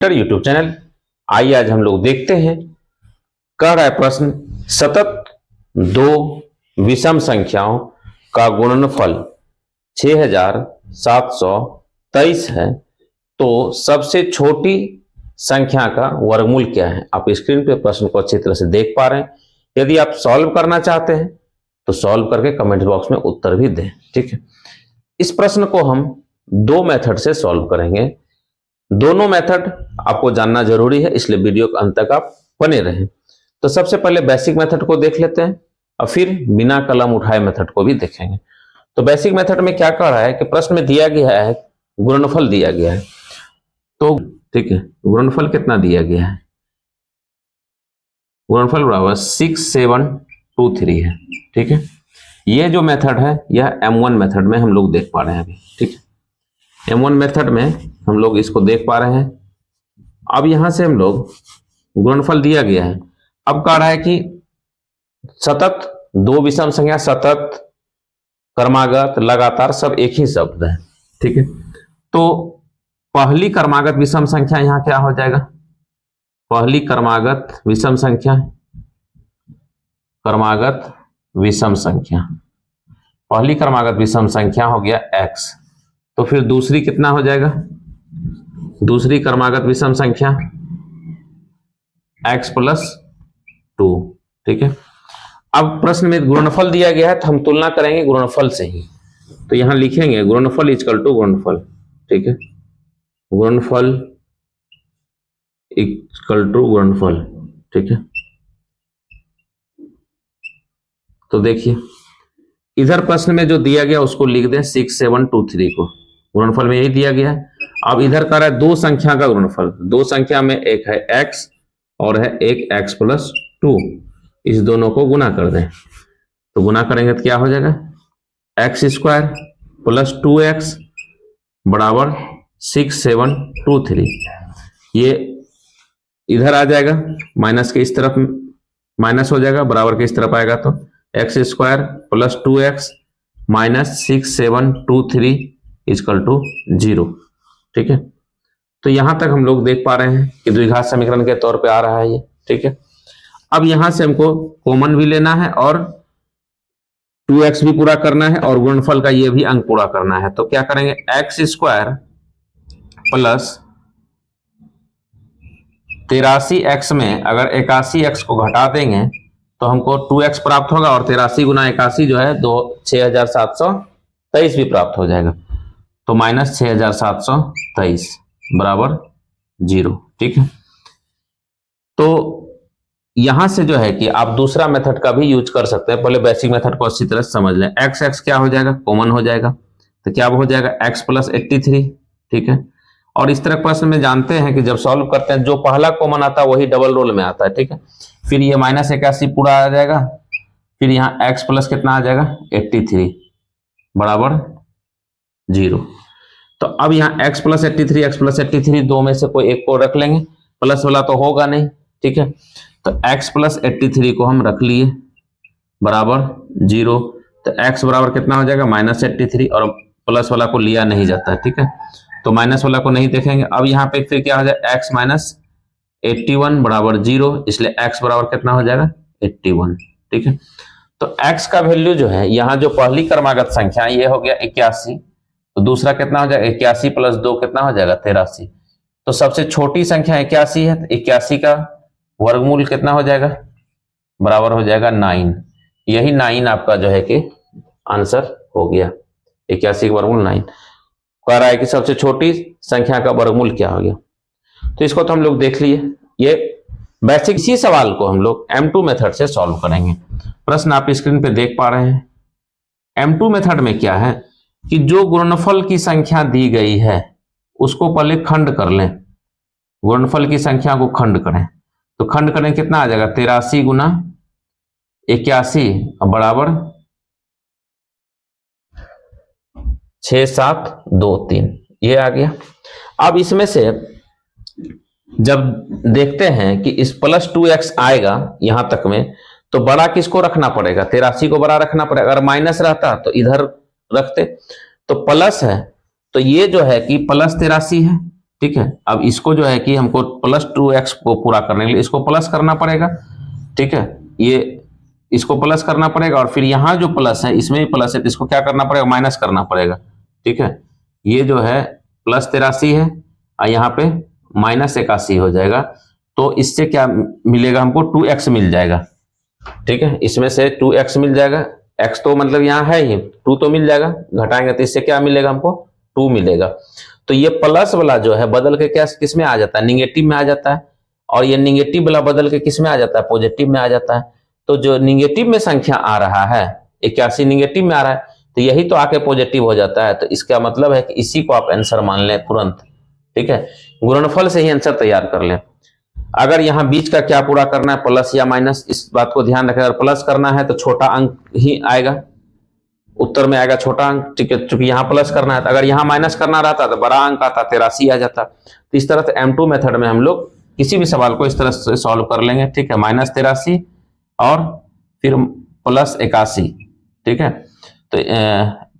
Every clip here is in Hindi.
YouTube channel. आइए आज हम लोग देखते हैं। कह रहा है प्रश्न, सतत दो विषम संख्याओं का गुणनफल 6723 है, तो सबसे छोटी संख्या का वर्गमूल क्या है। आप स्क्रीन पे प्रश्न को अच्छी तरह से देख पा रहे हैं। यदि आप सॉल्व करना चाहते हैं तो सॉल्व करके कमेंट बॉक्स में उत्तर भी दें। ठीक है, इस प्रश्न को हम दो मेथड से सॉल्व करेंगे। दोनों मेथड आपको जानना जरूरी है, इसलिए वीडियो के अंत तक आप बने रहें। तो सबसे पहले बेसिक मेथड को देख लेते हैं और फिर बिना कलम उठाए मेथड को भी देखेंगे। तो बेसिक मेथड में क्या कह रहा है कि प्रश्न में दिया गया है, गुणनफल दिया गया है। तो ठीक है, गुणनफल कितना दिया गया है, गुणनफल बराबर 6723 है। ठीक है, ये जो मेथड है यह M1 मेथड में हम लोग देख पा रहे हैं अभी। ठीक है, M1 मेथड में हम लोग इसको देख पा रहे हैं। अब यहां से हम लोग गुणनफल दिया गया है। अब कह रहा है कि सतत दो विषम संख्या, सतत, क्रमागत, लगातार सब एक ही शब्द है। ठीक है, तो पहली क्रमागत विषम संख्या यहां क्या हो जाएगा, पहली क्रमागत विषम संख्या, क्रमागत विषम संख्या, पहली क्रमागत विषम संख्या हो गया x। तो फिर दूसरी कितना हो जाएगा, दूसरी क्रमागत विषम संख्या x + 2। ठीक है, अब प्रश्न में गुणनफल दिया गया है तो हम तुलना करेंगे गुणनफल से ही। तो यहां लिखेंगे गुणनफल इक्वल टू गुणनफल। ठीक है, गुणनफल इक्वल टू गुणनफल। ठीक है, तो देखिए इधर प्रश्न में जो दिया गया उसको लिख दें 6723 को, गुणनफल में यही दिया गया है। अब इधर कर रहा है दो संख्या का गुणनफल, दो संख्या में एक है x और है एक x + 2, इस दोनों को गुना कर दें। तो गुना करेंगे तो क्या हो जाएगा, x² + 2x बराबर 6723। ये इधर आ जाएगा, माइनस के इस तरफ माइनस हो जाएगा, बराबर के इस तरफ आएगा तो x² + 2x - 6723 = 0। ठीक है, तो यहां तक हम लोग देख पा रहे हैं कि द्विघात समीकरण के तौर पे आ रहा है ये। ठीक है, अब यहां से हमको कॉमन भी लेना है और 2x भी पूरा करना है और गुणनफल का ये भी अंक पूरा करना है। तो क्या करेंगे, x² + 83x में अगर 81x को घटा देंगे तो हमको 2x प्राप्त होगा और 83 × 81 जो है 6723 भी प्राप्त हो जाएगा। तो -6723 बराबर 0। ठीक है, तो यहां से जो है कि आप दूसरा मेथड का भी यूज कर सकते हैं। पहले बेसिक मेथड को अच्छी तरह समझ लें। x क्या हो जाएगा, कॉमन हो जाएगा, तो क्या हो जाएगा x + 83। ठीक है, और इस तरह प्रश्न में जानते हैं कि जब सॉल्व करते हैं जो पहला कॉमन आता है वही डबल रोल में आता है। ठीक है, फिर ये -81 पूरा आ जाएगा, फिर यहाँ x प्लस कितना आ जाएगा 83 बराबर 0। तो अब यहाँ x + 83 दो में से कोई एक को रख लेंगे, प्लस वाला तो होगा नहीं। ठीक है, तो x + 83 को हम रख लिए बराबर 0। तो x बराबर कितना हो जाएगा -83 और प्लस वाला को लिया नहीं जाता है। ठीक है, तो माइनस वाला को नहीं देखेंगे। अब यहाँ पे फिर क्या हो जाएगा x - 81 बराबर 0, इसलिए x बराबर कितना हो जाएगा 81। ठीक है, तो x का वैल्यू जो है यहाँ जो पहली क्रमागत संख्या ये हो गया 81, तो दूसरा कितना हो जाएगा 81 + 2 कितना हो जाएगा 83। तो सबसे छोटी संख्या 81 है, तो 81 का वर्गमूल कितना हो जाएगा, बराबर हो जाएगा 9। यही 9 आपका जो है कि आंसर हो गया। 81 का वर्गमूल 9 कह रहा है कि सबसे छोटी संख्या का वर्गमूल क्या हो गया। तो इसको तो हम लोग देख लिए। ये बेसिक इसी सवाल को हम लोग M2 मेथड से सॉल्व करेंगे। प्रश्न आप स्क्रीन पे देख पा रहे हैं। M2 मेथड में क्या है कि जो गुणनफल की संख्या दी गई है उसको पहले खंड कर लें, गुणनफल की संख्या को खंड करें। तो खंड करें कितना आ जाएगा 83 × 81 बराबर 6723, ये आ गया। अब इसमें से जब देखते हैं कि इस +2x आएगा यहां तक में, तो बड़ा किसको रखना पड़ेगा, 83 को बड़ा रखना पड़ेगा। अगर माइनस रहता तो इधर रखते, तो प्लस है तो ये जो है कि +83 है, ठीक है। अब इसको जो है कि हमको प्लस 2x को पूरा करने के लिए इसको प्लस करना पड़ेगा, ठीक है, ये इसको प्लस करना पड़ेगा और फिर यहाँ जो प्लस है इसमें भी प्लस है तो इसको क्या करना पड़ेगा, माइनस करना पड़ेगा, ठीक है। ये जो है प्लस 83 है और यहाँ पे माइनस 81 हो जाएगा। तो इससे क्या मिलेगा हमको, 2x मिल जाएगा, ठीक है। इसमें से 2x मिल जाएगा, x तो मतलब यहाँ है ही, 2 तो मिल जाएगा, घटाएंगे तो इससे क्या मिलेगा हमको, 2 मिलेगा। तो ये प्लस वाला जो है बदल के क्या किस में आ जाता है, निगेटिव में आ जाता है, और ये निगेटिव वाला बदल के किस में आ जाता है, पॉजिटिव में आ जाता है। तो जो निगेटिव में संख्या आ रहा है 81 निगेटिव में आ रहा है, तो यही तो आके पॉजिटिव हो जाता है। तो इसका मतलब है कि इसी को आप आंसर मान लें तुरंत, ठीक है। गुणनफल से ही आंसर तैयार कर लें। अगर यहाँ बीच का क्या पूरा करना है, प्लस या माइनस, इस बात को ध्यान रखें। अगर प्लस करना है तो छोटा अंक ही आएगा, उत्तर में आएगा छोटा अंक, ठीक है, चूंकि यहाँ प्लस करना है। तो अगर यहाँ माइनस करना रहता तो बड़ा अंक आता, 83 आ जाता। तो इस तरह से M2 मेथड में हम लोग किसी भी सवाल को इस तरह से सॉल्व कर लेंगे, ठीक है। -83 और फिर +81, ठीक है। तो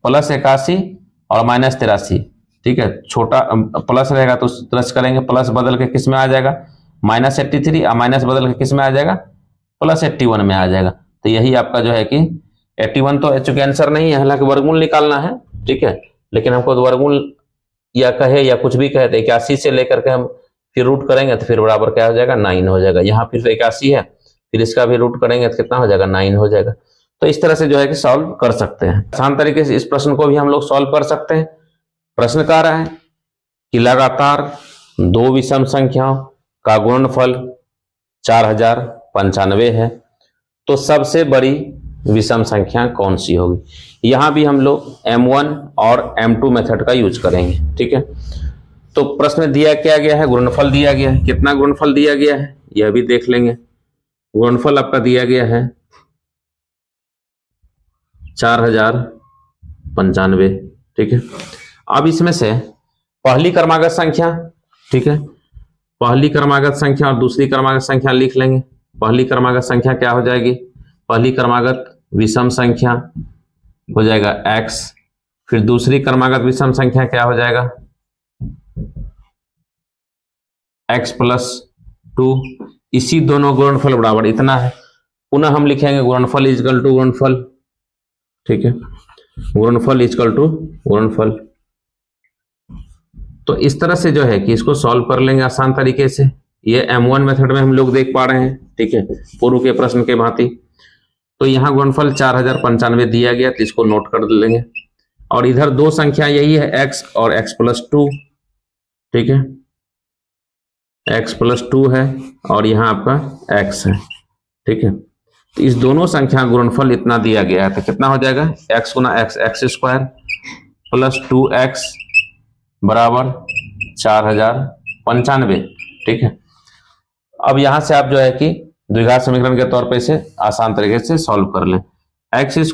+81 और -83, ठीक है। छोटा प्लस रहेगा तो प्लस करेंगे, प्लस बदल के किस में आ जाएगा, -83, और माइनस बदल के किस में आ जाएगा, +81 में आ जाएगा। तो यही आपका जो है कि 81 तो चूंकि आंसर नहीं है, हालांकि वर्गमूल निकालना है, ठीक है, लेकिन हमको तो वर्गमूल या कहे या कुछ भी कहे तो 81 से लेकर के हम फिर रूट करेंगे तो फिर बराबर क्या हो जाएगा, 9 हो जाएगा। यहाँ फिर 81 है, फिर इसका भी रूट करेंगे तो कितना हो जाएगा, 9 हो जाएगा। तो इस तरह से जो है कि सॉल्व कर सकते हैं। आसान तरीके से इस प्रश्न को भी हम लोग सॉल्व कर सकते हैं। प्रश्न कह रहा है कि लगातार 2 विषम संख्याओं का गुणनफल 4095 है, तो सबसे बड़ी विषम संख्या कौन सी होगी। यहां भी हम लोग M1 और M2 मेथड का यूज करेंगे, ठीक है। तो प्रश्न में दिया क्या गया है, गुणनफल दिया गया है। कितना गुणनफल दिया गया है यह भी देख लेंगे। गुणनफल आपका दिया गया है 4095, ठीक है। अब इसमें से पहली क्रमागत संख्या, ठीक है, पहली क्रमागत संख्या और दूसरी क्रमागत संख्या लिख लेंगे। पहली क्रमागत संख्या क्या हो जाएगी, पहली क्रमागत विषम संख्या हो जाएगा x, फिर दूसरी क्रमागत विषम संख्या क्या हो जाएगा, x + 2। इसी दोनों गुणनफल बराबर इतना है। पुनः हम लिखेंगे गुणनफल इक्वल टू गुणनफल, ठीक है, गुणनफल इक्वल टू गुणनफल। तो इस तरह से जो है कि इसको सॉल्व कर लेंगे आसान तरीके से। ये M1 मेथड में हम लोग देख पा रहे हैं, ठीक है, पूर्व के प्रश्न के भांति। तो यहाँ गुणनफल 4095 दिया गया, तो इसको नोट कर लेंगे। और इधर दो संख्या यही है x और x + 2, ठीक है, x + 2 है और यहाँ आपका x है, ठीक है। तो इस दोनों संख्या गुणनफल इतना दिया गया है, तो कितना हो जाएगा, x × x x² + 2x बराबर 4095, ठीक है। अब यहां से आप जो है कि द्विघात समीकरण के तौर पे इसे आसान तरीके से सॉल्व कर लें। x²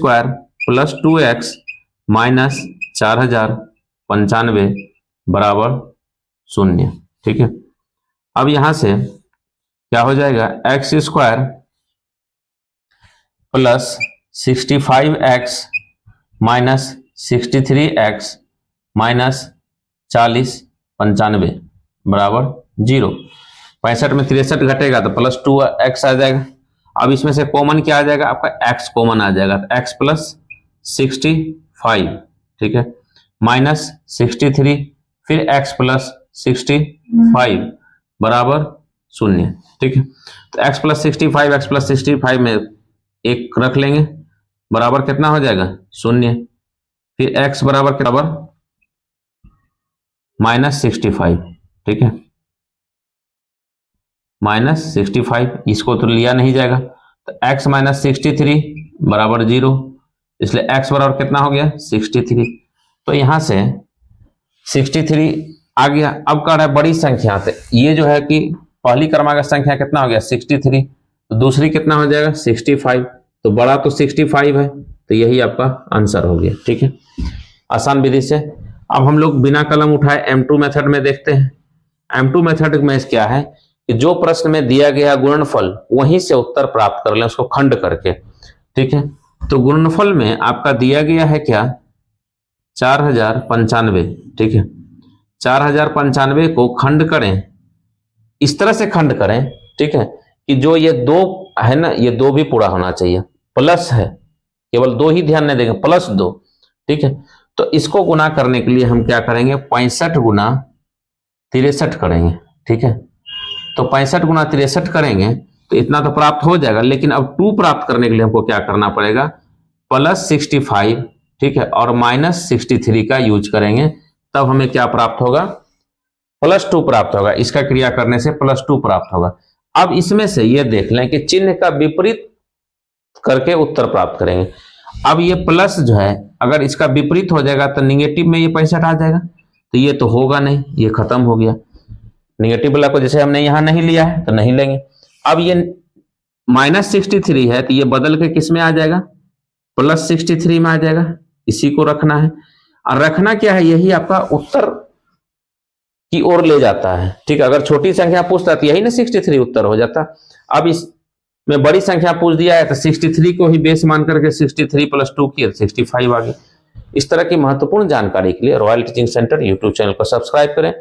+ 2x - 4095 बराबर 0, ठीक है। अब यहां से क्या हो जाएगा, x² + 65x - 63x - 4095 बराबर 0। 65 में 63 घटेगा तो +2x आ जाएगा। अब इसमें से कॉमन क्या आ जाएगा, आपका x कॉमन आ जाएगा, तो x + 65, ठीक है, -63, फिर x + 65 बराबर 0, ठीक है। तो x + 65 x + 65 में एक रख लेंगे, बराबर कितना हो जाएगा, 0। फिर x बराबर -65, ठीक है, -65, इसको तो लिया नहीं जाएगा, तो x - 63 बराबर 0, इसलिए x बराबर कितना हो गया, 63। तो यहां से 63 आ गया। अब कह रहा है बड़ी संख्या, से ये जो है कि पहली क्रमागत संख्या कितना हो गया, 63, तो दूसरी कितना हो जाएगा, 65, तो बड़ा तो 65 है, तो यही आपका आंसर हो गया, ठीक है, आसान विधि से। अब हम लोग बिना कलम उठाए M2 मेथड में देखते हैं। M2 मेथड में क्या है कि जो प्रश्न में दिया गया गुणनफल वहीं से उत्तर प्राप्त कर लें, उसको खंड करके, ठीक है। तो गुणनफल में आपका दिया गया है क्या, 4095, ठीक है। 4095 को खंड करें, इस तरह से खंड करें, ठीक है, कि जो ये 2 है ना, ये 2 भी पूरा होना चाहिए, प्लस है, केवल 2 ही ध्यान नहीं देंगे, +2, ठीक है। तो इसको गुना करने के लिए हम क्या करेंगे, 65 गुना 63 करेंगे, ठीक है। तो 65 गुना 63 करेंगे तो इतना तो प्राप्त हो जाएगा, लेकिन अब 2 प्राप्त करने के लिए हमको क्या करना पड़ेगा, +65, ठीक है, और -63 का यूज करेंगे, तब हमें क्या प्राप्त होगा, +2 प्राप्त होगा। इसका क्रिया करने से +2 प्राप्त होगा। अब इसमें से ये देख लें कि चिन्ह का विपरीत करके उत्तर प्राप्त करेंगे। अब ये प्लस जो है, अगर इसका विपरीत हो जाएगा तो निगेटिव में ये 65 आ जाएगा, तो ये तो होगा नहीं, ये खत्म हो गया। निगेटिव वाला को जैसे हमने यहां नहीं लिया है तो नहीं लेंगे। अब ये -63 है तो ये बदल के किस में आ जाएगा, +63 में आ जाएगा। इसी को रखना है, और रखना क्या है, यही आपका उत्तर की ओर ले जाता है, ठीक है। अगर छोटी संख्या पूछता तो यही ना 63 उत्तर हो जाता। अब इस में बड़ी संख्या पूछ दिया है तो 63 को ही बेस मान करके 63 + 2 किया 65 आ गई। इस तरह की महत्वपूर्ण जानकारी के लिए royal teaching centre YouTube channel को सब्सक्राइब करें।